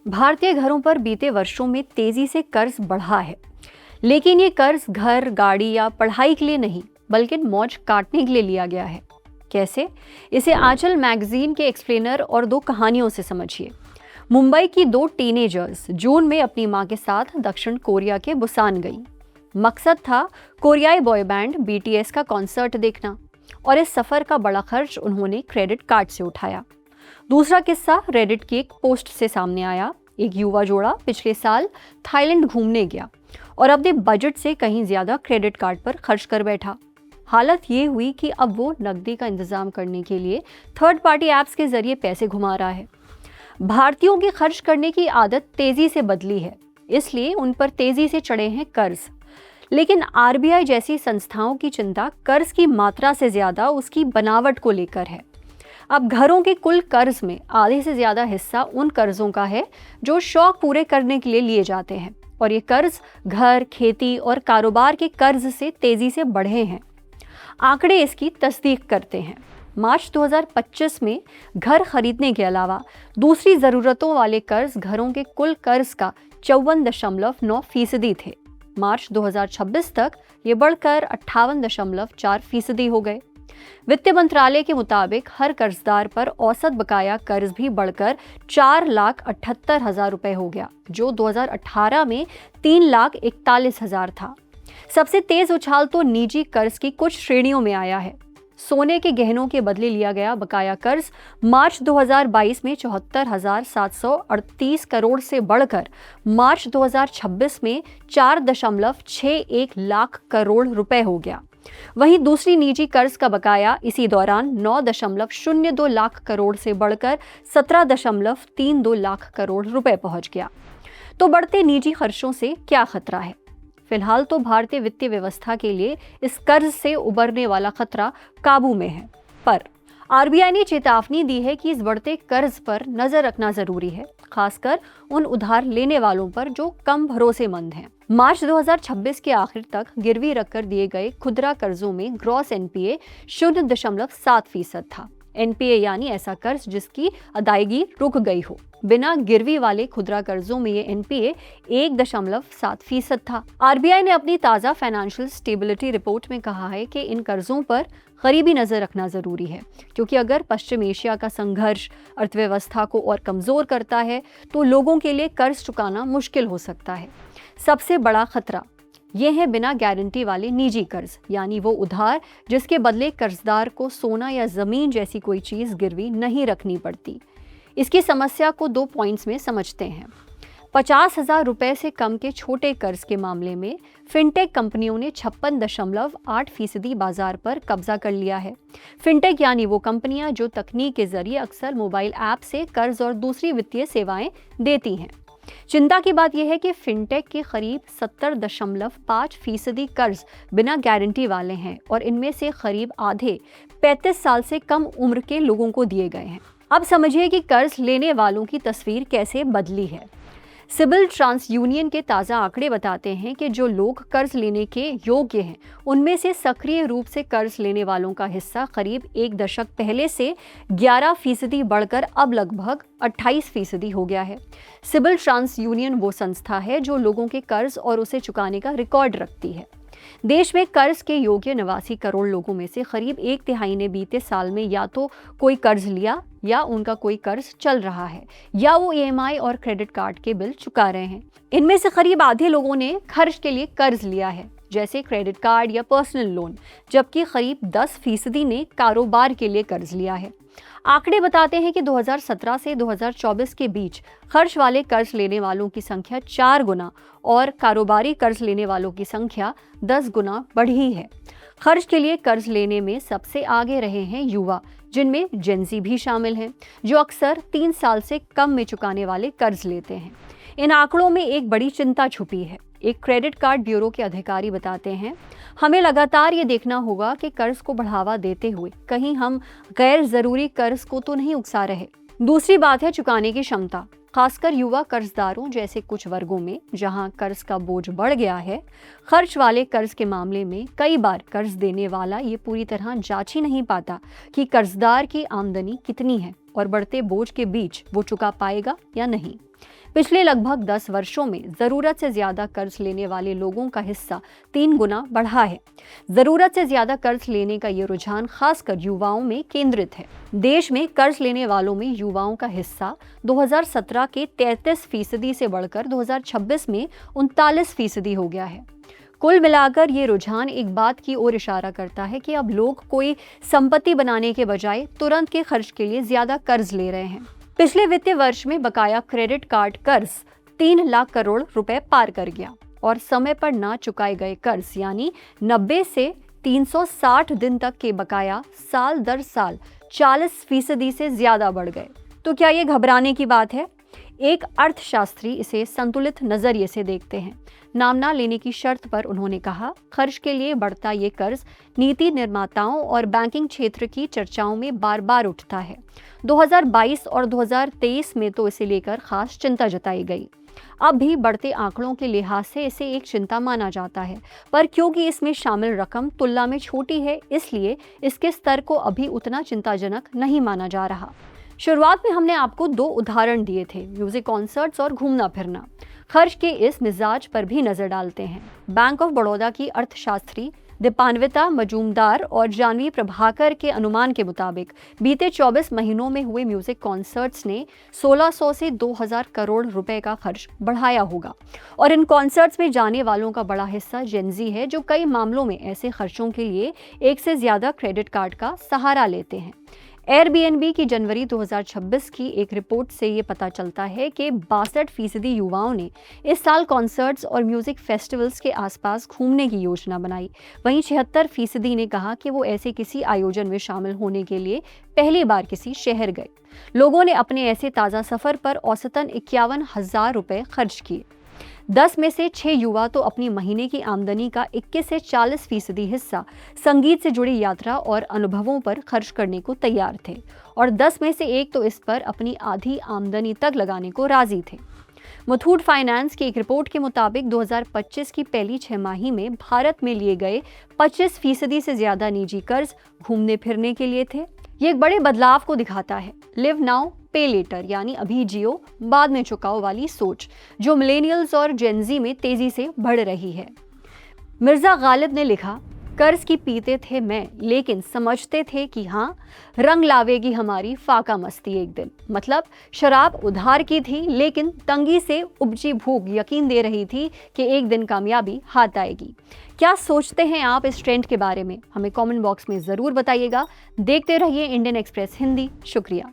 भारतीय घरों पर बीते वर्षों में तेजी से कर्ज बढ़ा है। लेकिन ये कर्ज घर, गाड़ी या पढ़ाई के लिए नहीं, बल्कि मौज काटने के लिए लिया गया है। कैसे? इसे आंचल मैगजीन के एक्सप्लेनर और दो कहानियों से समझिए। मुंबई की दो टीनेजर्स जून में अपनी मां के साथ दक्षिण कोरिया के बुसान गई। मकसद था कोरियाई बॉय बैंड BTS का कॉन्सर्ट देखना, और इस सफर का बड़ा खर्च उन्होंने क्रेडिट कार्ड से उठाया। दूसरा किस्सा रेडिट की एक पोस्ट से सामने आया। एक युवा जोड़ा पिछले साल थाईलैंड घूमने गया और अपने बजट से कहीं ज्यादा क्रेडिट कार्ड पर खर्च कर बैठा। हालत ये हुई कि अब वो नकदी का इंतजाम करने के लिए थर्ड पार्टी ऐप्स के जरिए पैसे घुमा रहा है। भारतीयों की खर्च करने की आदत तेजी से बदली है, इसलिए उन पर तेजी से चढ़े हैं कर्ज। लेकिन RBI जैसी संस्थाओं की चिंता कर्ज की मात्रा से ज्यादा उसकी बनावट को लेकर है। अब घरों के कुल कर्ज में आधे से ज्यादा हिस्सा उन कर्जों का है जो शौक पूरे करने के लिए लिए जाते हैं, और ये कर्ज घर, खेती और कारोबार के कर्ज से तेजी से बढ़े हैं। आंकड़े इसकी तस्दीक करते हैं। मार्च 2025 में घर खरीदने के अलावा दूसरी जरूरतों वाले कर्ज घरों के कुल कर्ज का 54.9% थे। मार्च 2026 तक ये बढ़कर 58.4% हो गए। वित्त मंत्रालय के मुताबिक हर कर्जदार पर औसत बकाया कर्ज भी बढ़कर 4,78,000 रुपए हो गया, जो 2018 में 3,41,000 था। सबसे तेज उछाल तो निजी कर्ज की कुछ श्रेणियों में आया है। सोने के गहनों के बदले लिया गया बकाया कर्ज मार्च 2022 में 74,738 करोड़ से बढ़कर मार्च 2026 में 4.61 लाख करोड़ रुपए हो गया। वहीं दूसरी निजी कर्ज का बकाया इसी दौरान 9.02 लाख करोड़ से बढ़कर 17.32 लाख करोड़ रुपए पहुंच गया। तो बढ़ते निजी खर्चों से क्या खतरा है? फिलहाल तो भारतीय वित्तीय व्यवस्था के लिए इस कर्ज से उबरने वाला खतरा काबू में है, पर RBI ने चेतावनी दी है कि इस बढ़ते कर्ज पर नजर रखना जरूरी है, खासकर उन उधार लेने वालों पर जो कम भरोसेमंद हैं। मार्च 2026 के आखिर तक गिरवी रखकर दिए गए खुदरा कर्जों में ग्रॉस NPA 0.7% था। NPA यानी ऐसा कर्ज जिसकी अदायगी रुक गई हो। बिना गिरवी वाले खुदरा कर्जों में ये NPA 1.7% था। RBI ने अपनी ताज़ा फाइनेंशियल स्टेबिलिटी रिपोर्ट में कहा है कि इन कर्जों पर करीबी नजर रखना जरूरी है, क्योंकि अगर पश्चिम एशिया का संघर्ष अर्थव्यवस्था को और कमजोर करता है तो लोगों के लिए कर्ज चुकाना मुश्किल हो सकता है। सबसे बड़ा खतरा ये है बिना गारंटी वाले निजी कर्ज, यानी वो उधार जिसके बदले कर्जदार को सोना या जमीन जैसी कोई चीज गिरवी नहीं रखनी पड़ती। इसकी समस्या को 2 पॉइंट्स में समझते हैं। 50,000 रुपए से कम के छोटे कर्ज के मामले में फिनटेक कंपनियों ने 56.8% बाजार पर कब्जा कर लिया है। फिनटेक यानी वो कंपनियां जो तकनीक के जरिए अक्सर मोबाइल ऐप से कर्ज और दूसरी वित्तीय सेवाएं देती हैं। चिंता की बात यह है कि फिनटेक के करीब 70.5% कर्ज बिना गारंटी वाले हैं, और इनमें से करीब आधे 35 साल से कम उम्र के लोगों को दिए गए हैं। अब समझिए कि कर्ज लेने वालों की तस्वीर कैसे बदली है। सिबिल ट्रांस यूनियन के ताज़ा आंकड़े बताते हैं कि जो लोग कर्ज लेने के योग्य हैं, उनमें से सक्रिय रूप से कर्ज लेने वालों का हिस्सा करीब एक दशक पहले से 11% बढ़कर अब लगभग 28% हो गया है। सिबिल ट्रांस यूनियन वो संस्था है जो लोगों के कर्ज और उसे चुकाने का रिकॉर्ड रखती है। देश में कर्ज के योग्य 89 करोड़ लोगों में से करीब 1/3 ने बीते साल में या तो कोई कर्ज लिया, या उनका कोई कर्ज चल रहा है, या वो EMI और क्रेडिट कार्ड के बिल चुका रहे हैं। इनमें से करीब आधे लोगों ने खर्च के लिए कर्ज लिया है, जैसे क्रेडिट कार्ड या पर्सनल लोन, जबकि करीब 10% ने कारोबार के लिए कर्ज लिया है। आंकड़े बताते हैं कि 2017 से 2024 के बीच खर्च वाले कर्ज लेने वालों की संख्या 4 गुना और कारोबारी कर्ज लेने वालों की संख्या 10 गुना बढ़ी है। खर्च के लिए कर्ज लेने में सबसे आगे रहे हैं युवा, जिनमें जेनजी भी शामिल हैं, जो अक्सर 3 साल से कम में चुकाने वाले कर्ज लेते हैं। इन आंकड़ों में एक बड़ी चिंता छुपी है। एक क्रेडिट कार्ड ब्यूरो के अधिकारी बताते हैं, हमें लगातार ये देखना होगा कि कर्ज को बढ़ावा देते हुए कहीं हम गैर जरूरी कर्ज को तो नहीं उकसा रहे। दूसरी बात है चुकाने की क्षमता। खासकर युवा कर्जदारों जैसे कुछ वर्गों में जहां कर्ज का बोझ बढ़ गया है। खर्च वाले कर्ज के मामले में कई बार कर्ज देने वाला ये पूरी तरह जांच ही नहीं पाता कि कर्जदार की आमदनी कितनी है और बढ़ते बोझ के बीच वो चुका पाएगा या नहीं। पिछले लगभग 10 वर्षों में जरूरत से ज्यादा कर्ज लेने वाले लोगों का हिस्सा 3 गुना बढ़ा है। जरूरत से ज्यादा कर्ज लेने का ये रुझान खासकर युवाओं में केंद्रित है। देश में कर्ज लेने वालों में युवाओं का हिस्सा 2017 के 33% से बढ़कर 2026 में 39% हो गया है। कुल मिलाकर ये रुझान एक बात की ओर इशारा करता है कि अब लोग कोई संपत्ति बनाने के बजाय तुरंत के खर्च के लिए ज्यादा कर्ज ले रहे हैं। पिछले वित्तीय वर्ष में बकाया क्रेडिट कार्ड कर्ज 3 लाख करोड़ रुपए पार कर गया और समय पर ना चुकाए गए कर्ज यानी 90 से 360 दिन तक के बकाया साल दर साल 40% से ज्यादा बढ़ गए। तो क्या ये घबराने की बात है? एक अर्थशास्त्री इसे संतुलित नजरिए से देखते हैं। नाम ना लेने की शर्त पर उन्होंने कहा, खर्च के लिए बढ़ता ये कर्ज नीति निर्माताओं और बैंकिंग क्षेत्र की चर्चाओं में बार बार उठता है। 2022 और 2023 में तो इसे लेकर खास चिंता जताई गई। अब भी बढ़ते आंकड़ों के लिहाज से इसे एक चिंता माना जाता है, पर क्योंकि इसमें शामिल रकम तुलना में छोटी है, इसलिए इसके स्तर को अभी उतना चिंताजनक नहीं माना जा रहा। शुरुआत में हमने आपको 2 उदाहरण दिए थे, म्यूजिक कॉन्सर्ट्स और घूमना फिरना। खर्च के इस मिजाज पर भी नजर डालते हैं। बैंक ऑफ बड़ौदा की अर्थशास्त्री दीपान्विता मजूमदार और जानवी प्रभाकर के अनुमान के मुताबिक बीते 24 महीनों में हुए म्यूजिक कॉन्सर्ट्स ने 1600 से 2000 करोड़ रुपए का खर्च बढ़ाया होगा। और इन कॉन्सर्ट्स में जाने वालों का बड़ा हिस्सा जेनजी है, जो कई मामलों में ऐसे खर्चों के लिए एक से ज्यादा क्रेडिट कार्ड का सहारा लेते हैं। एयरबीएनबी की जनवरी 2026 की एक रिपोर्ट से ये पता चलता है कि 62% युवाओं ने इस साल कॉन्सर्ट्स और म्यूजिक फेस्टिवल्स के आसपास घूमने की योजना बनाई। वहीं 76% ने कहा कि वो ऐसे किसी आयोजन में शामिल होने के लिए पहली बार किसी शहर गए। लोगों ने अपने ऐसे ताज़ा सफ़र पर औसतन 51,000 रुपये खर्च किए। 10 में से 6 युवा तो अपनी महीने की आमदनी का 21 से 40% हिस्सा संगीत से जुड़ी यात्रा और अनुभवों पर खर्च करने को तैयार थे और 10 में से 1 तो इस पर अपनी आधी आमदनी तक लगाने को राजी थे। मुथूट फाइनेंस की एक रिपोर्ट के मुताबिक 2025 की पहली 6 माही में भारत में लिए गए 25% से ज्यादा निजी कर्ज घूमने फिरने के लिए थे। ये एक बड़े बदलाव को दिखाता है। लिव नाउ पे लेटर यानी अभी जियो बाद में चुकाओ वाली सोच, जो मिलेनियल्स और जेनजी में तेजी से बढ़ रही है। मिर्जा गालिब ने लिखा, कर्ज की पीते थे मैं, लेकिन समझते थे कि हाँ, रंग लावेगी हमारी फाका मस्ती एक दिन। मतलब शराब उधार की थी, लेकिन तंगी से उपजी भूख यकीन दे रही थी कि एक दिन कामयाबी हाथ आएगी। क्या सोचते हैं आप इस ट्रेंड के बारे में? हमें कमेंट बॉक्स में ज़रूर बताइएगा। देखते रहिए इंडियन एक्सप्रेस हिंदी। शुक्रिया।